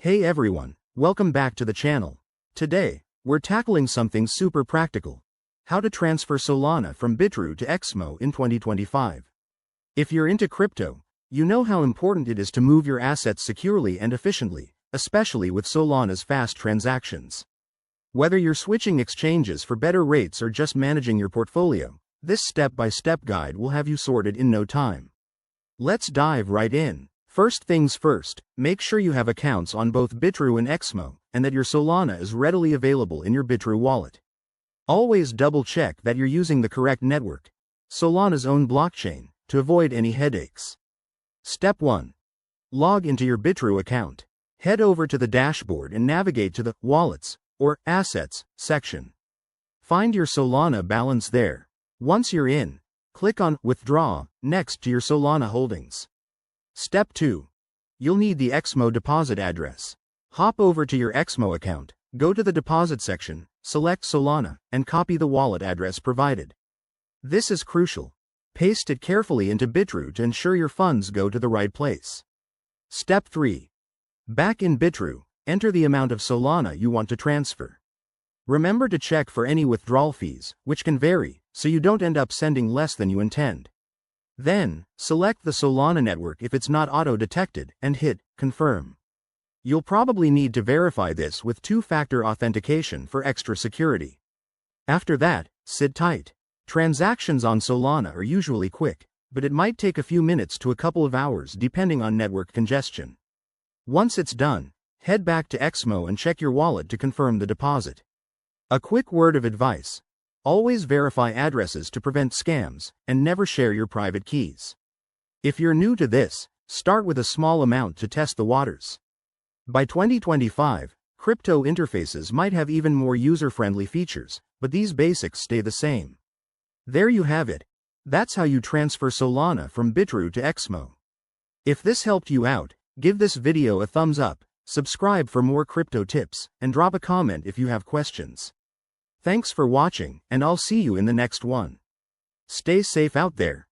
Hey everyone, welcome back to the channel. Today, we're tackling something super practical. How to transfer Solana from Bitrue to XMO in 2025. If you're into crypto, you know how important it is to move your assets securely and efficiently, especially with Solana's fast transactions. Whether you're switching exchanges for better rates or just managing your portfolio, this step-by-step guide will have you sorted in no time. Let's dive right in. First things first, make sure you have accounts on both Bitrue and XMO, and that your Solana is readily available in your Bitrue wallet. Always double-check that you're using the correct network, Solana's own blockchain, to avoid any headaches. Step 1. Log into your Bitrue account. Head over to the dashboard and navigate to the Wallets, or Assets, section. Find your Solana balance there. Once you're in, click on Withdraw next to your Solana holdings. Step 2. You'll need the XMO deposit address. Hop over to your XMO account, go to the deposit section, select Solana, and copy the wallet address provided. This is crucial. Paste it carefully into Bitrue to ensure your funds go to the right place. Step 3. Back in Bitrue, enter the amount of Solana you want to transfer. Remember to check for any withdrawal fees, which can vary, so you don't end up sending less than you intend. Then, select the Solana network if it's not auto-detected, and hit Confirm. You'll probably need to verify this with two-factor authentication for extra security. After that, sit tight. Transactions on Solana are usually quick, but it might take a few minutes to a couple of hours depending on network congestion. Once it's done, head back to XMO and check your wallet to confirm the deposit. A quick word of advice. Always verify addresses to prevent scams, and never share your private keys. If you're new to this, start with a small amount to test the waters. By 2025, crypto interfaces might have even more user-friendly features, but these basics stay the same. There you have it. That's how you transfer Solana from Bitrue to XMO. If this helped you out, give this video a thumbs up, subscribe for more crypto tips, and drop a comment if you have questions. Thanks for watching, and I'll see you in the next one. Stay safe out there.